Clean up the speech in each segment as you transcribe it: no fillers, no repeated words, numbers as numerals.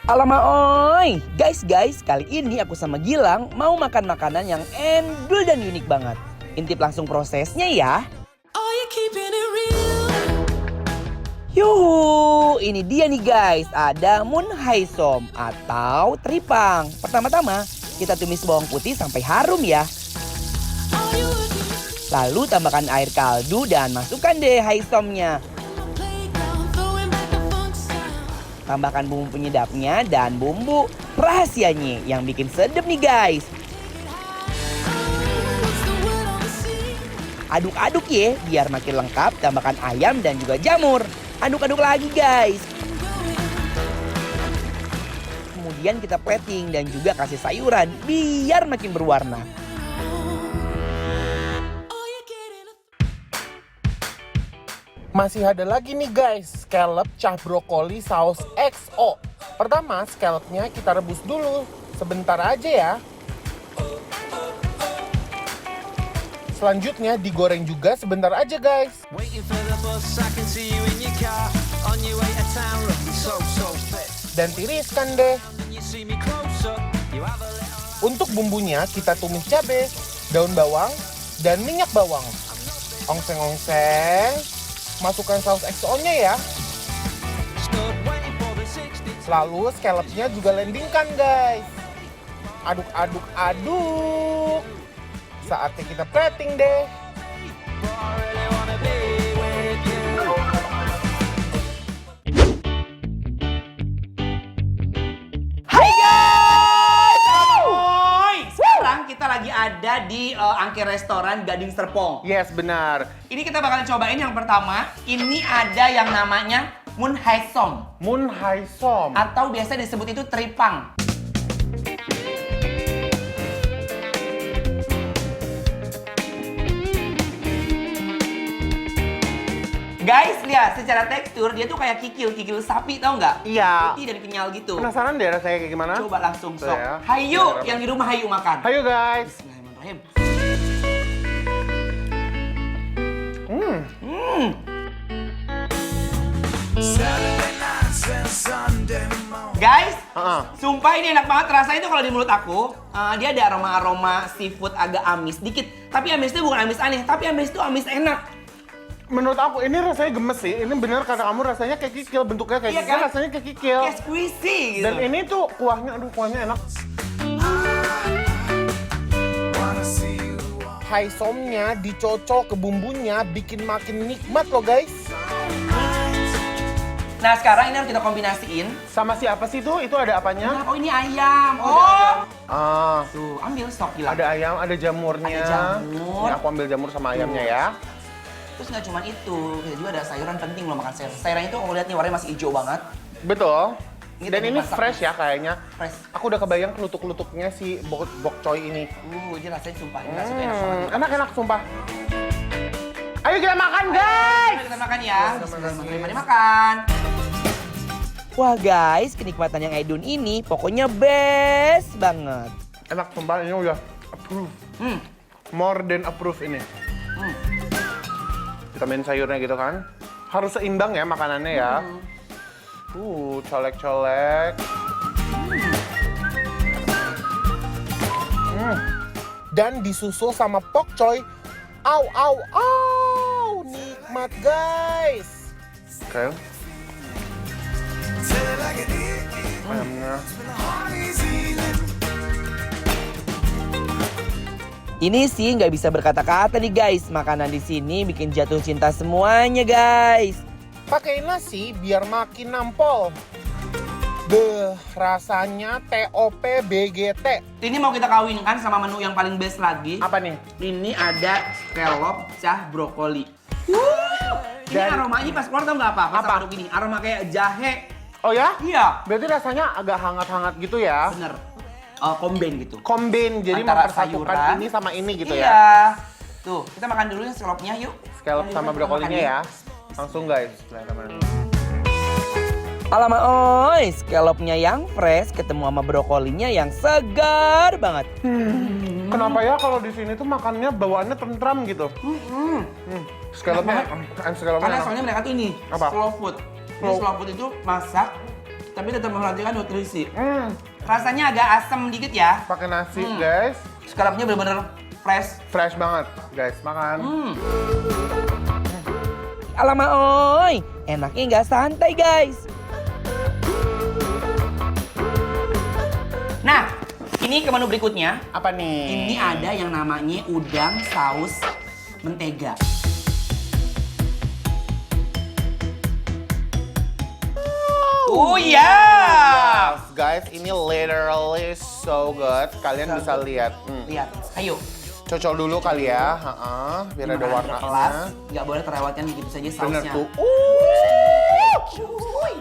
Alamak oi, guys, kali ini aku sama Gilang mau makan makanan yang endul dan unik banget. Intip langsung prosesnya ya. Yuhu, ini dia nih guys, ada mun hai som atau teripang. Pertama-tama, kita tumis bawang putih sampai harum ya. Lalu tambahkan air kaldu dan masukkan deh hai somnya. Tambahkan bumbu penyedapnya dan bumbu rahasianya yang bikin sedap nih guys. Aduk-aduk ya biar makin lengkap, tambahkan ayam dan juga jamur. Aduk-aduk lagi guys. Kemudian kita plating dan juga kasih sayuran biar makin berwarna. Masih ada lagi nih guys, scallop cah brokoli saus XO. Pertama, scallopnya kita rebus dulu, sebentar aja ya. Selanjutnya digoreng juga sebentar aja guys. Dan tiriskan deh. Untuk bumbunya kita tumis cabai, daun bawang, dan minyak bawang. Ongseng-ongseng. Masukkan saus XO-nya ya. Lalu scallopnya juga landingkan guys. Aduk-aduk-aduk. Saatnya kita plating deh. Hai guys! Sekarang kita lagi ada di Angke Restoran Gading Serpong. Yes, benar. Ini kita bakalan cobain yang pertama. Ini ada yang namanya mun hai som Mun hai som. atau biasa disebut itu teripang. Guys, lihat secara tekstur dia tuh kayak kikil sapi, tau nggak? Iya. Putih dan kenyal gitu. Penasaran deh rasanya kayak gimana? Coba langsung Tuh sok. ya. Hayu, yang di rumah hayu makan. Hayo guys. Bismillahirrahmanirrahim. Guys, sumpah ini enak banget rasanya tuh kalau di mulut aku. Dia ada aroma seafood agak amis dikit. Tapi amisnya bukan amis aneh, tapi amis itu amis enak. Menurut aku ini rasanya gemes sih. Ini bener kata kamu rasanya kayak kikil, bentuknya kayak Iya kikil, kan? rasanya kayak kikil. Kayak squishy gitu. Dan ini tuh kuahnya, aduh kuahnya enak. Hai somnya dicocol ke bumbunya bikin makin nikmat loh guys. Nah sekarang ini harus kita kombinasiin. Sama siapa sih tuh? Itu ada apanya? Oh ini ayam. Ah, Tuh ambil stok gila. ada ayam, ada jamurnya. Ada jamur. Ini aku ambil jamur sama ayamnya ya. Terus nggak cuma itu, kita juga ada sayuran penting loh makan sayuran. Sayuran itu kalau lihat nih warnanya masih hijau banget. Betul. Ini Dan tadi ini masak fresh nih. ya kayaknya. Fresh. Aku udah kebayang kelutuk-kelutuknya si bok choy ini. Ini rasanya sumpah, ini rasanya enak banget. Enak-enak sumpah. Ayo kita makan guys! Ayo kita makan ya. Bismillahirrahmanirrahim. Mari makan. Wah guys, kenikmatan yang Edun ini pokoknya best banget. Enak sumpah, ini udah approve. More than approve ini. Kita main sayurnya gitu kan. Harus seimbang ya makanannya ya. Colek-colek. Dan disusul sama pok choy. Au, au, au. Nikmat guys. Oke. Ayamnya. Ini sih nggak bisa berkata-kata nih guys. Makanan di sini bikin jatuh cinta semuanya guys. Pakai nasi biar makin nampol. Beuh, rasanya TOP BGT. Ini mau kita kawinkan sama menu yang paling best lagi. Apa nih? Ini ada scallop cah brokoli. Ini Dan- aromanya pas keluar tau nggak apa? Pas Apa? aduk ini, aroma kayak jahe. Oh ya? Iya, Berarti rasanya agak hangat-hangat gitu ya? bener. Combine gitu. Combine, jadi Antara mempersatukan sayuran. ini sama ini gitu Iya. ya? Tuh, kita makan dulu ya scallopnya yuk. Scallop Ayo, sama kita brokolinya makan ya. Langsung guys. Alamak oi, scallopnya yang fresh ketemu sama brokolinya yang segar banget. Kenapa ya kalau di sini tuh makannya bawaannya tentram gitu? Scallopnya, Karena scallopnya soalnya mereka tuh ini Apa? slow food. Jadi slow food itu masak, tapi tetap memperhatikan nutrisi. Rasanya agak asam dikit ya. Pakai nasi, guys. Scallopnya bener-bener fresh. Fresh banget, guys. Makan. Alamak oi, enaknya nggak santai guys. Nah, ini ke menu berikutnya. Apa nih? Ini ada yang namanya udang saus mentega. Oh ya. Guys, ini literally so good. Kalian bisa lihat. Lihat, ayo. Cocok dulu kali ya, biar ada warnanya. Nggak boleh terlewatkan begitu saja Bener sausnya. tuh.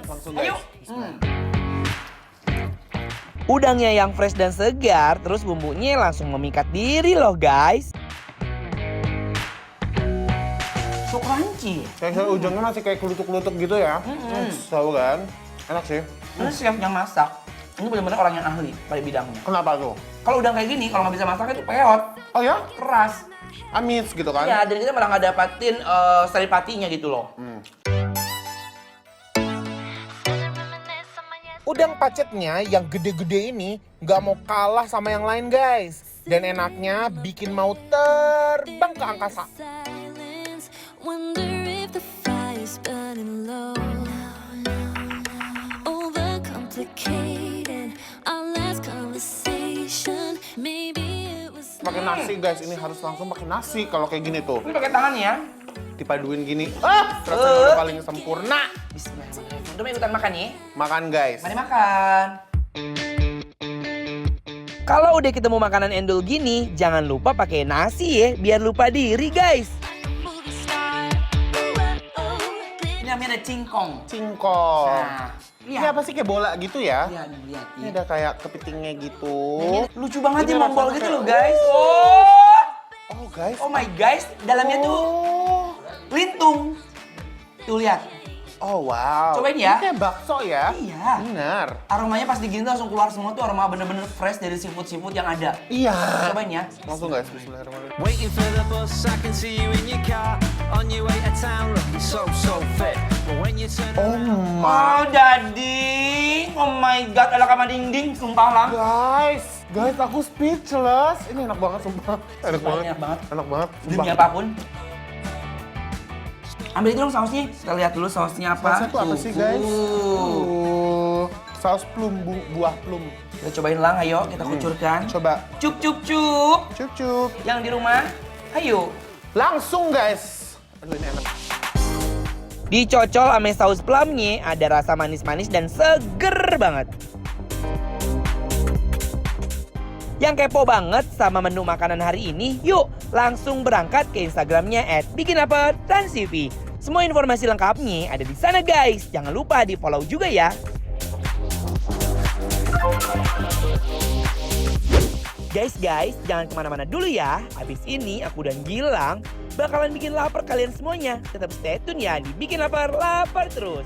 Langsung guys. Ayo. Udangnya yang fresh dan segar, terus bumbunya langsung memikat diri loh guys. So crunchy. Kayak ujungnya masih kayak kelutuk-kelutuk gitu ya. Tahu kan? Enak sih. Ini chef yang masak. Ini benar-benar orang yang ahli pada bidangnya. Kenapa tuh? Kalau udang kayak gini, kalau nggak bisa masak itu peot, Oh ya? keras. Amis gitu kan? Ya, dan kita malah nggak dapatin saripatinya gitu loh. Udang pacetnya yang gede-gede ini nggak mau kalah sama yang lain guys. Dan enaknya bikin mau terbang ke angkasa. Pakai nasi guys, ini harus langsung pakai nasi kalau kayak gini tuh. Ini pakai tangan ya. Dipaduin gini, rasanya udah paling sempurna. Bismillahirrahmanirrahim. Udah mau ikutan makan nih? Makan guys. Mari makan. Kalau udah ketemu makanan endul gini, jangan lupa pakai nasi ya, biar lupa diri guys. Ini namanya ada cingkong. Cingkong. Nah, Ini apa sih, kayak bola gitu ya? Lihat, lihat. Ini ada kayak kepitingnya gitu. Ini lucu banget Ini nih mombol rasanya gitu kayak- loh guys. Oh guys. Oh my guys, dalamnya tuh lintung. Tuh lihat. Oh wow. Cobain ya. Ini kayak bakso ya? Iya. Benar. Aromanya pas digigit tuh langsung keluar semua tuh aroma bener-bener fresh dari seafood-seafood yang ada. Iya. Cobain ya. Langsung guys, bismillahirrahmanirrahim. Waiting for the bus, I can see you in your car. On your way to town, looking so fit. But when you turn Oh around, my. Oh dading, oh my god, ala kama ding-ding, sumpah lah. Guys aku speechless. Ini enak banget sumpah. Enak banget. Enak banget. Enak banget. Demi sumpah. apapun. Ambil itu dong sausnya. Kita lihat dulu sausnya apa. Sausnya tuh apa sih guys? Saus plum, buah plum. Kita cobain lang, ayo kita kucurkan. Coba. Cuk cuk cuk. Cup. Yang di rumah, ayo. Langsung guys. Aduh ini enak. Dicocol ame saus plumnya, ada rasa manis-manis dan seger banget. Yang kepo banget sama menu makanan hari ini, yuk langsung berangkat ke Instagramnya @bikinaperTransTV. Semua informasi lengkapnya ada di sana guys. Jangan lupa di follow juga ya. Guys, jangan kemana-mana dulu ya. Abis ini aku dan Gilang bakalan bikin lapar kalian semuanya. Tetap stay tune ya di Bikin Lapar, lapar terus.